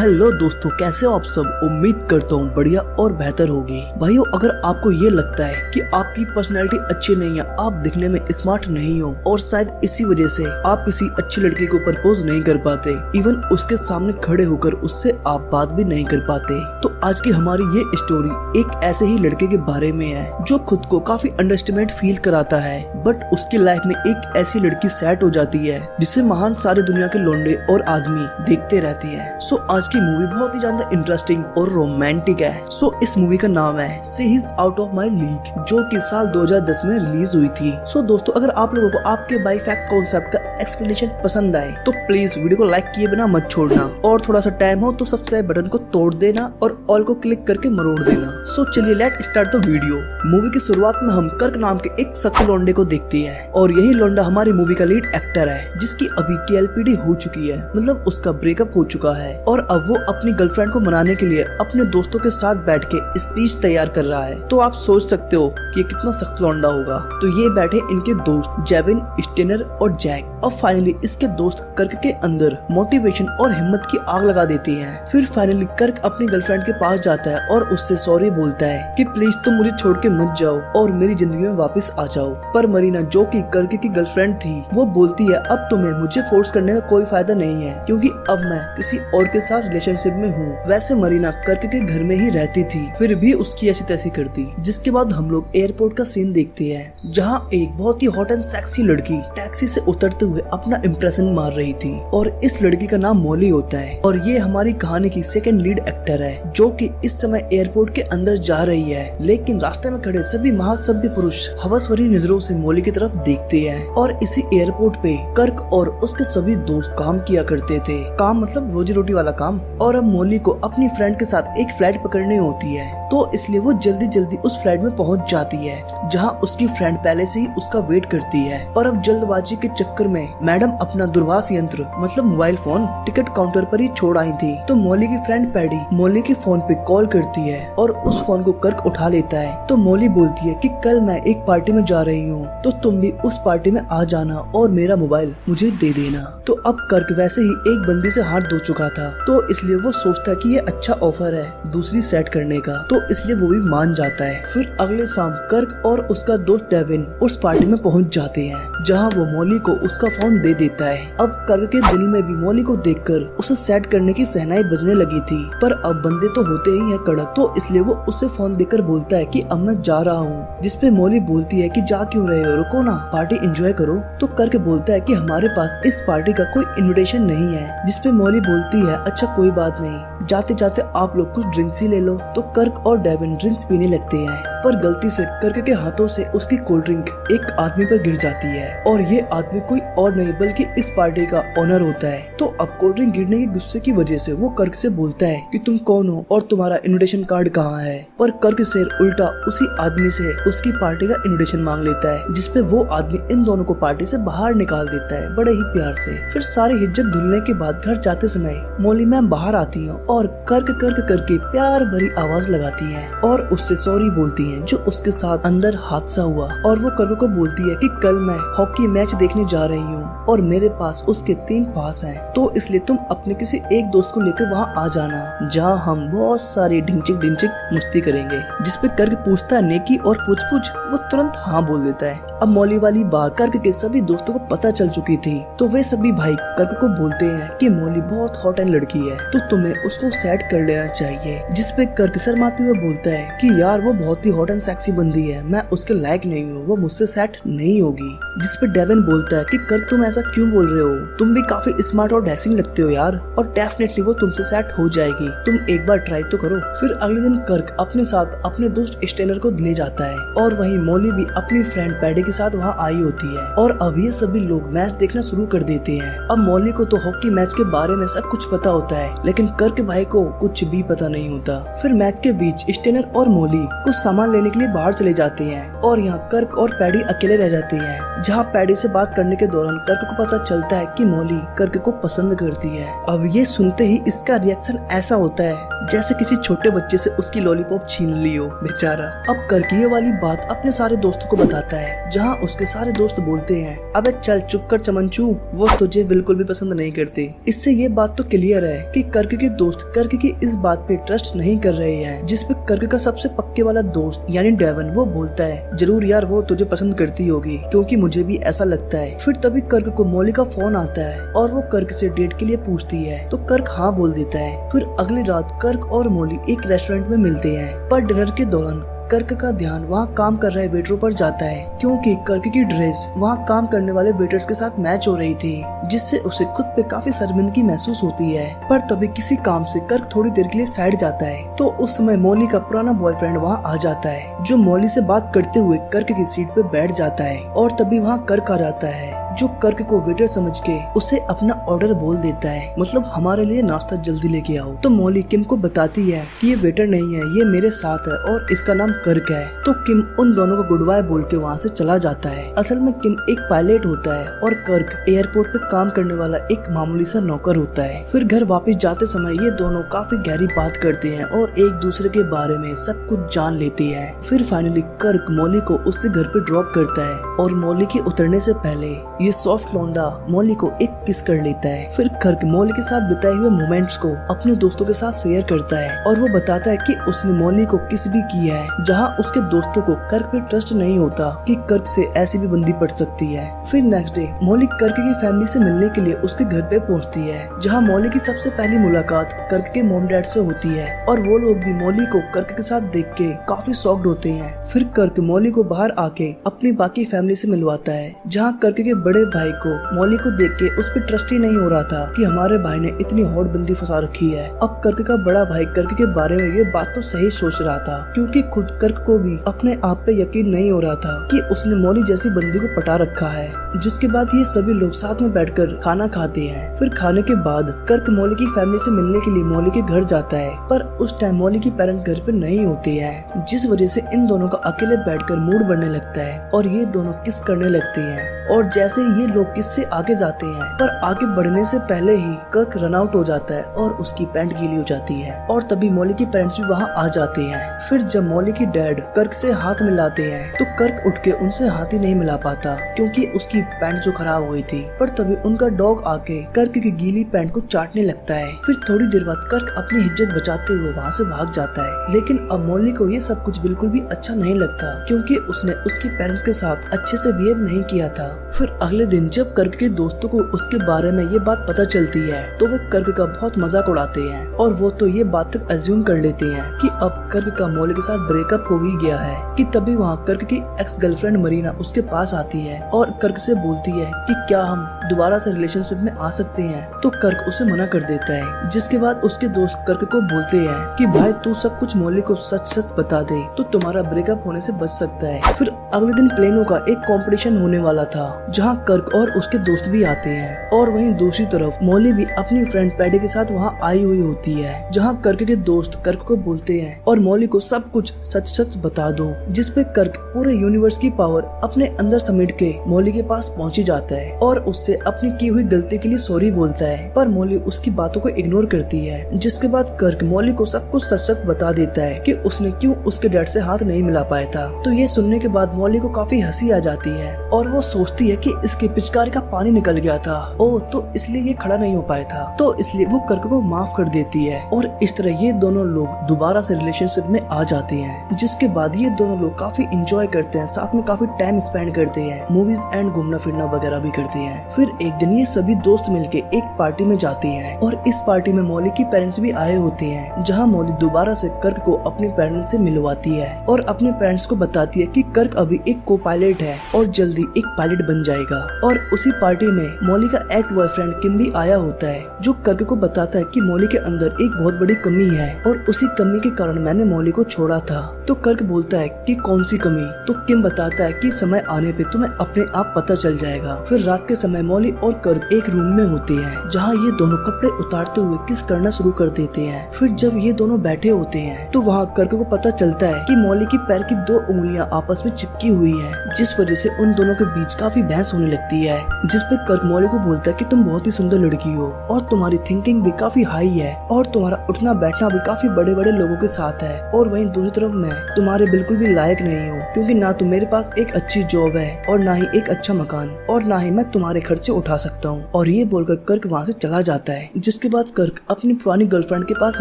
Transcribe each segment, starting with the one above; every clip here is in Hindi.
हेलो दोस्तों, कैसे हो आप सब। उम्मीद करता हूँ बढ़िया और बेहतर होगी। भाइयों, अगर आपको ये लगता है कि आपकी पर्सनैलिटी अच्छी नहीं है, आप दिखने में स्मार्ट नहीं हो और शायद इसी वजह से आप किसी अच्छी लड़की को प्रपोज नहीं कर पाते, इवन उसके सामने खड़े होकर उससे आप बात भी नहीं कर पाते, तो आज की हमारी ये स्टोरी एक ऐसे ही लड़के के बारे में है जो खुद को काफी अंडरस्टिमेट फील कराता है, बट उसकी लाइफ में एक ऐसी लड़की सेट हो जाती है जिसे महान सारी दुनिया के लौंडे और आदमी देखते रहते हैं। सो आज की मूवी बहुत ही ज्यादा इंटरेस्टिंग और रोमांटिक है। सो इस मूवी का नाम है she is out of my league, जो कि साल 2010 में रिलीज हुई थी। सो दोस्तों, अगर आप लोगों को आपके बाई फैक्ट कॉन्सेप्ट का एक्सप्लेनेशन पसंद आए तो प्लीज वीडियो को लाइक किए बिना मत छोड़ना, और थोड़ा सा टाइम हो तो सब्सक्राइब बटन को तोड़ देना और ऑल को क्लिक करके मरोड़ देना। सो चलिए let start the video. Movie की शुरुआत में हम कर्क नाम के एक सख्त लौंडे को देखते हैं, और यही लौंडा हमारी मूवी का लीड एक्टर है, जिसकी अभी KLPD हो चुकी है, मतलब उसका ब्रेकअप हो चुका है, और अब वो अपनी गर्लफ्रेंड को मनाने के लिए अपने दोस्तों के साथ बैठ के स्पीच तैयार कर रहा है। तो आप सोच सकते हो कि ये कितना सख्त लौंडा होगा। तो ये बैठे इनके दोस्त जेविन, स्टेनर और जैक। और फाइनली इसके दोस्त कर्क के अंदर मोटिवेशन और हिम्मत की आग लगा देती हैं। फिर फाइनली कर्क अपनी गर्लफ्रेंड के पास जाता है और उससे सॉरी बोलता है कि प्लीज तुम मुझे छोड़ के मत जाओ और मेरी जिंदगी में वापस आ जाओ। पर मरीना, जो कि कर्क की गर्लफ्रेंड थी, वो बोलती है अब तुम्हें मुझे फोर्स करने का कोई फायदा नहीं है, क्योंकि अब मैं किसी और के साथ रिलेशनशिप में हूँ। वैसे मरीना कर्क के घर में ही रहती थी, फिर भी उसकी ऐसी तैसी करती। जिसके बाद हम लोग एयरपोर्ट का सीन देखते हैं, जहाँ एक बहुत ही हॉट एंड सेक्सी लड़की टैक्सी से उतरते हुए अपना इम्प्रेशन मार रही थी, और इस लड़की का नाम मॉली होता है, और ये हमारी कहानी की सेकंड लीड एक्टर है, जो कि इस समय एयरपोर्ट के अंदर जा रही है। लेकिन रास्ते में खड़े सभी महासभ्य पुरुष हवस भरी नजरों से मॉली की तरफ देखते हैं। और इसी एयरपोर्ट पे कर्क और उसके सभी दोस्त काम किया करते थे, काम मतलब रोजी रोटी वाला काम। और अब मॉली को अपनी फ्रेंड के साथ एक फ्लाइट पकड़नी होती है, तो इसलिए वो जल्दी जल्दी उस फ्लाइट में पहुंच जाती है, जहां उसकी फ्रेंड पहले से ही उसका वेट करती है। पर अब जल्दबाजी के चक्कर में मैडम अपना दूरभाष यंत्र मतलब मोबाइल फोन टिकट काउंटर पर ही छोड़ आई थी। तो मॉली की फ्रेंड पैडी मॉली के फोन पे कॉल करती है, और उस फोन को कर्क उठा लेता है। तो मॉली बोलती है कि कल मैं एक पार्टी में जा रही हूँ, तो तुम भी उस पार्टी में आ जाना और मेरा मोबाइल मुझे दे देना। तो अब कर्क वैसे ही एक बंदी से हाथ धो चुका था, तो इसलिए वो सोचता है कि ये अच्छा ऑफर है दूसरी सेट करने का, तो इसलिए वो भी मान जाता है। फिर अगले शाम कर्क और उसका दोस्त डेविन उस पार्टी में पहुंच जाते हैं, जहां वो मॉली को उसका फोन दे देता है। अब कर्क के दिल में भी मॉली को देखकर उसे सेट करने की सहनाई बजने लगी थी, पर अब बंदे तो होते ही हैं कड़क, तो इसलिए वो उसे फोन देकर बोलता है कि अब मैं जा रहा हूँ। जिसपे मॉली बोलती है कि जा क्यों रहे हो, रुको ना, पार्टी एंजॉय करो। तो कर्क बोलता है कि हमारे पास इस पार्टी का कोई इनविटेशन नहीं है। जिसपे मॉली बोलती है अच्छा कोई बात नहीं, जाते जाते आप लोग कुछ ड्रिंक्स ही ले लो। तो कर्क और डेविन ड्रिंक्स पीने लगते हैं, पर गलती से कर्क के हाथों से उसकी कोल्ड ड्रिंक एक आदमी पर गिर जाती है, और ये आदमी कोई और नहीं बल्कि इस पार्टी का ओनर होता है। तो अब कोल्ड ड्रिंक गिरने के गुस्से की वजह से वो कर्क से बोलता है कि तुम कौन हो और तुम्हारा इनविटेशन कार्ड कहाँ है। पर कर्क शेर उल्टा उसी आदमी से उसकी पार्टी का इनविटेशन मांग लेता है, जिसपे वो आदमी इन दोनों को पार्टी से बाहर निकाल देता है बड़े ही प्यार से। फिर सारी इज्जत धुलने के बाद घर जाते समय मॉली मैम बाहर आती है और कर्क कर्क करके प्यार भरी आवाज लगाती है और उससे सॉरी बोलती है जो उसके साथ अंदर हादसा हुआ। और वो कर्क को बोलती है कि कल मैं हॉकी मैच देखने जा रही हूँ और मेरे पास उसके 3 पास हैं, तो इसलिए तुम अपने किसी एक दोस्त को लेकर वहाँ आ जाना, जहाँ हम बहुत सारी ढिंचिक मस्ती करेंगे। जिसपे कर्क पूछता है नेकी और पूछ वो तुरंत हाँ बोल देता है। अब मॉली वाली बात कर्क के सभी दोस्तों को पता चल चुकी थी, तो वे सभी भाई कर्क को बोलते हैं कि मॉली बहुत हॉट एंड लड़की है, तो तुम्हें उसको सेट कर लेना चाहिए। जिसपे कर्क शर्माते हुए बोलता है कि यार वो बहुत ही हॉट एंड सेक्सी बंदी है, मैं उसके लायक नहीं हूँ, वो मुझसे सेट नहीं होगी। जिसपे डेविन बोलता है कि कर्क तुम ऐसा क्यों बोल रहे हो, तुम भी काफी स्मार्ट और डैशिंग लगते हो यार, और डेफिनेटली वो तुमसे सेट हो जाएगी, तुम एक बार ट्राई तो करो। फिर अगले दिन कर्क अपने साथ अपने दोस्त स्टेनर को ले जाता है, और वहीं मॉली भी अपनी फ्रेंड पैडी के साथ वहाँ आई होती है, और अब ये सभी लोग मैच देखना शुरू कर देते हैं। अब मॉली को तो हॉकी मैच के बारे में सब कुछ पता होता है, लेकिन कर्क भाई को कुछ भी पता नहीं होता। फिर मैच के बीच स्टेनर और मॉली कुछ सामान लेने के लिए बाहर चले जाते हैं, और यहाँ कर्क और पैडी अकेले रह जाते हैं, जहाँ पैडी से बात करने के दौरान कर्क को पता चलता है कि मॉली कर्क को पसंद करती है। अब ये सुनते ही इसका रिएक्शन ऐसा होता है जैसे किसी छोटे बच्चे से उसकी लॉलीपॉप छीन ली हो बेचारा। अब कर्क ये वाली बात अपने सारे दोस्तों को बताता है, जहाँ जहाँ उसके सारे दोस्त बोलते हैं, अबे चल चुप कर चमनचू, वो तुझे बिल्कुल भी पसंद नहीं करती। इससे ये बात तो क्लियर है कि कर्क के दोस्त कर्क की इस बात पे ट्रस्ट नहीं कर रहे हैं, जिसपे कर्क का सबसे पक्के वाला दोस्त यानी डेवन वो बोलता है, जरूर यार वो तुझे पसंद करती होगी, क्योंकि मुझे भी ऐसा लगता है। फिर तभी कर्क को मॉली का फोन आता है और वो कर्क से डेट के लिए पूछती है, तो कर्क हाँ बोल देता है। फिर अगली रात कर्क और मॉली एक रेस्टोरेंट में मिलते हैं, पर डिनर के दौरान कर्क का ध्यान वहाँ काम कर रहे वेटरों पर जाता है, क्योंकि कर्क की ड्रेस वहाँ काम करने वाले वेटर्स के साथ मैच हो रही थी, जिससे उसे खुद पे काफी शर्मिंदगी महसूस होती है। पर तभी किसी काम से कर्क थोड़ी देर के लिए साइड जाता है, तो उस समय मॉली का पुराना बॉयफ्रेंड वहाँ आ जाता है, जो मॉली से बात करते हुए कर्क की सीट पे बैठ जाता है। और तभी वहाँ कर्क आ जाता है, जो कर्क को वेटर समझ के उसे अपना ऑर्डर बोल देता है, मतलब हमारे लिए नाश्ता जल्दी लेके आओ। तो मॉली किम को बताती है कि ये वेटर नहीं है, ये मेरे साथ है और इसका नाम कर्क है। तो किम उन दोनों को गुड बाय बोल के वहाँ से चला जाता है। असल में किम एक पायलट होता है और कर्क एयरपोर्ट पे काम करने वाला एक मामूली सा नौकर होता है। फिर घर वापस जाते समय ये दोनों काफी गहरी बात करते हैं और एक दूसरे के बारे में सब कुछ जान लेते हैं। फिर फाइनली कर्क मॉली को उसके घर पे ड्रॉप करता है और मॉली के उतरने से पहले ये सॉफ्ट लौंडा मॉली को एक किस कर लेता है। फिर कर्क मॉली के साथ बिताए हुए मोमेंट्स को अपने दोस्तों के साथ शेयर करता है और वो बताता है कि उसने मॉली को किस भी किया है, जहां उसके दोस्तों को कर्क पे ट्रस्ट नहीं होता कि कर्क से ऐसी भी बंदी पड़ सकती है। फिर नेक्स्ट डे मॉली कर्क की फैमिली से मिलने के लिए उसके घर पे पहुंचती है, जहां मॉली की सबसे पहली मुलाकात कर्क के मॉम डैड से होती है और वो लोग भी मॉली को कर्क के साथ देख के काफी शॉक्ड होते हैं। फिर कर्क मॉली को बाहर आके अपनी बाकी फैमिली से मिलवाता है, जहाँ कर्क के बड़े भाई को मॉली को देख के उस पर ट्रस्ट ही नहीं हो रहा था कि हमारे भाई ने इतनी हॉट बंदी फंसा रखी है। अब कर्क का बड़ा भाई कर्क के बारे में ये बात तो सही सोच रहा था, क्योंकि खुद कर्क को भी अपने आप पे यकीन नहीं हो रहा था कि उसने मॉली जैसी बंदी को पटा रखा है। जिसके बाद ये सभी लोग साथ में बैठकर खाना खाते हैं। फिर खाने के बाद कर्क मॉली की फैमिली से मिलने के लिए मॉली के घर जाता है, पर उस टाइम मॉली की पेरेंट्स घर पे नहीं होते हैं, जिस वजह से इन दोनों का अकेले बैठकर मूड बनने लगता है और ये दोनों किस करने लगते हैं। और जैसे ही ये लोग किस से आगे जाते हैं, पर आगे बढ़ने से पहले ही कर्क रन आउट हो जाता है और उसकी पैंट गीली हो जाती है और तभी मॉली के पेरेंट्स भी वहाँ आ जाते हैं। फिर जब मॉली की डैड कर्क से हाथ मिलाते हैं, तो कर्क उठ के उनसे हाथ ही नहीं मिला पाता, क्योंकि उसकी पैंट जो खराब हुई थी। पर तभी उनका डॉग आके कर्क की गीली पैंट को चाटने लगता है। फिर थोड़ी देर बाद कर्क अपनी इज्जत बचाते हुए वहाँ से भाग जाता है। लेकिन अब मॉली को ये सब कुछ बिल्कुल भी अच्छा नहीं लगता, क्योंकि उसने उसके पेरेंट्स के साथ अच्छे से बिहेव नहीं किया था। फिर अगले दिन जब कर्क के दोस्तों को उसके बारे में ये बात पता चलती है, तो वे कर्क का बहुत मजाक उड़ाते हैं और वो तो ये बात तक अज्यूम कर लेते हैं कि अब कर्क का मॉली के साथ ब्रेकअप हो ही गया है। कि तभी वहाँ कर्क की एक्स गर्लफ्रेंड मरीना उसके पास आती है और कर्क से बोलती है कि क्या हम दोबारा से रिलेशनशिप में आ सकते हैं। तो कर्क उसे मना कर देता है, जिसके बाद उसके दोस्त कर्क को बोलते हैं कि भाई तू सब कुछ मॉली को सच सच बता दे तो तुम्हारा ब्रेकअप होने से बच सकता है। फिर अगले दिन प्लेनों का एक कंपटीशन होने वाला था, जहां कर्क और उसके दोस्त भी आते हैं और वहीं दूसरी तरफ मॉली भी अपनी फ्रेंड पैडी के साथ वहां आई हुई होती है, जहां कर्क के दोस्त कर्क को बोलते हैं और मॉली को सब कुछ सच सच बता दो, जिसपे कर्क पूरे यूनिवर्स की पावर अपने अंदर समेट के मॉली के पास पहुंची जाता है और उससे अपनी की हुई गलती के लिए सॉरी बोलता है। पर मॉली उसकी बातों को इग्नोर करती है, जिसके बाद कर्क मॉली को सब कुछ सच सच बता देता है कि उसने क्यों उसके डैड से हाथ नहीं मिला पाया था। तो ये सुनने के बाद मॉली को काफी हंसी आ जाती है और वो सोचती है कि इसके पिचकारी का पानी निकल गया था, ओ तो इसलिए ये खड़ा नहीं हो पाया था, तो इसलिए वो कर्क को माफ कर देती है और इस तरह ये दोनों लोग दोबारा से रिलेशनशिप में आ जाते हैं। जिसके बाद ये दोनों लोग काफी इंजॉय करते हैं, साथ में काफी टाइम स्पेंड करते हैं, मूवीज एंड घूमना फिरना वगैरह भी करते हैं। फिर एक दिन ये सभी दोस्त मिलके एक पार्टी में जाते हैं और इस पार्टी में मॉली की पेरेंट्स भी आए होते हैं, जहाँ मॉली दोबारा से कर्क को अपने पेरेंट्स से मिलवाती है और अपने पेरेंट्स को बताती है कि कर्क अभी एक को पायलट है और जल्दी एक पायलट बन जाएगा। और उसी पार्टी में मॉली का एक्स बॉयफ्रेंड किम भी आया होता है, जो कर्क को बताता है कि मॉली के अंदर एक बहुत बड़ी कमी है और उसी कमी के कारण मैंने मॉली को छोड़ा था। तो कर्क बोलता है कि कौन सी कमी? तो किम बताता है कि समय आने पे तुम्हें अपने आप पता चल जाएगा। फिर रात के समय मॉली और कर्क एक रूम में होते हैं जहाँ ये दोनों कपड़े उतारते हुए किस करना शुरू कर देते हैं। फिर जब ये दोनों बैठे होते हैं तो वहाँ कर्क को पता चलता है कि मॉली की पैर की 2 उंगलियां आपस में चिपकी हुई है, जिस वजह से उन दोनों के बीच काफी बहस होने लगती है। जिस पे कर्क मॉली को बोलता है कि तुम बहुत ही सुंदर लड़की हो और तुम्हारी थिंकिंग भी काफी हाई है और तुम्हारा उठना बैठना भी काफी बड़े बड़े लोगों के साथ है, और वहीं दूसरी तरफ मैं तुम्हारे बिल्कुल भी लायक नहीं हूँ, क्योंकि ना तो मेरे पास एक अच्छी जॉब है और ना ही एक अच्छा मकान और ना ही मैं तुम्हारे खर्चे उठा सकता हूँ। और ये बोलकर कर्क वहाँ से चला जाता है, जिसके बाद कर्क अपनी पुरानी गर्लफ्रेंड के पास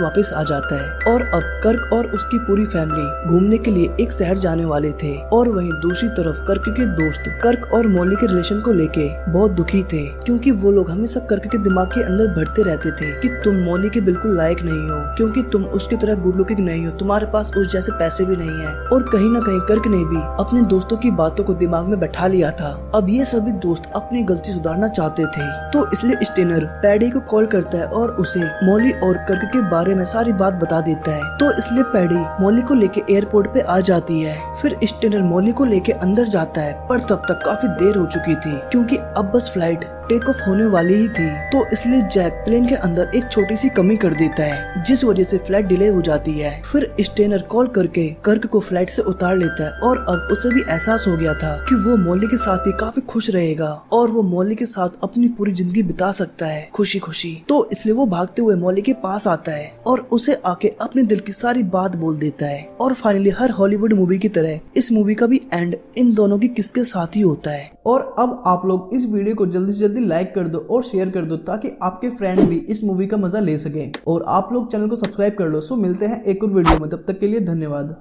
वापस आ जाता है। और अब कर्क और उसकी पूरी फैमिली घूमने के लिए एक शहर जाने वाले थे, और वहीं दूसरी तरफ कर्क के दोस्त कर्क और मॉली के रिलेशन को लेके बहुत दुखी थे, क्योंकि वो लोग हमेशा कर्क के दिमाग के अंदर भरते रहते थे कि तुम मॉली के बिल्कुल लायक नहीं हो, क्योंकि तुम उसकी तरह गुड लुकिंग नहीं हो, तुम्हारे पास उस जैसे पैसे भी नहीं है। और कहीं न कहीं कर्क ने भी अपने दोस्तों की बातों को दिमाग में बैठा लिया था। अब ये सभी दोस्त अपनी गलती सुधारना चाहते थे, तो इसलिए स्टेनर पैडी को कॉल करता है और उसे मॉली और कर्क के बारे में सारी बात बता देता है। तो इसलिए पैडी मॉली को लेके एयरपोर्ट पे आ जाती है। फिर स्टेनर मॉली को लेके अंदर जाता है, पर तब तक काफी देर हो चुकी थी, क्योंकि अब बस फ्लाइट टेक ऑफ होने वाली ही थी। तो इसलिए जैक प्लेन के अंदर एक छोटी सी कमी कर देता है, जिस वजह से फ्लाइट डिले हो जाती है। फिर स्टेनर कॉल करके कर्क को फ्लाइट से उतार लेता है, और अब उसे भी एहसास हो गया था कि वो मॉली के साथ ही काफी खुश रहेगा और वो मॉली के साथ अपनी पूरी जिंदगी बिता सकता है खुशी खुशी। तो इसलिए वो भागते हुए मॉली के पास आता है और उसे आके अपने दिल की सारी बात बोल देता है। और फाइनली हर हॉलीवुड मूवी की तरह इस मूवी का भी एंड इन दोनों की किसके साथ ही होता है। और अब आप लोग इस वीडियो को जल्दी से जल्दी लाइक कर दो और शेयर कर दो, ताकि आपके फ्रेंड भी इस मूवी का मजा ले सकें। और आप लोग चैनल को सब्सक्राइब कर लो। सो मिलते हैं एक और वीडियो में, तब तक के लिए धन्यवाद।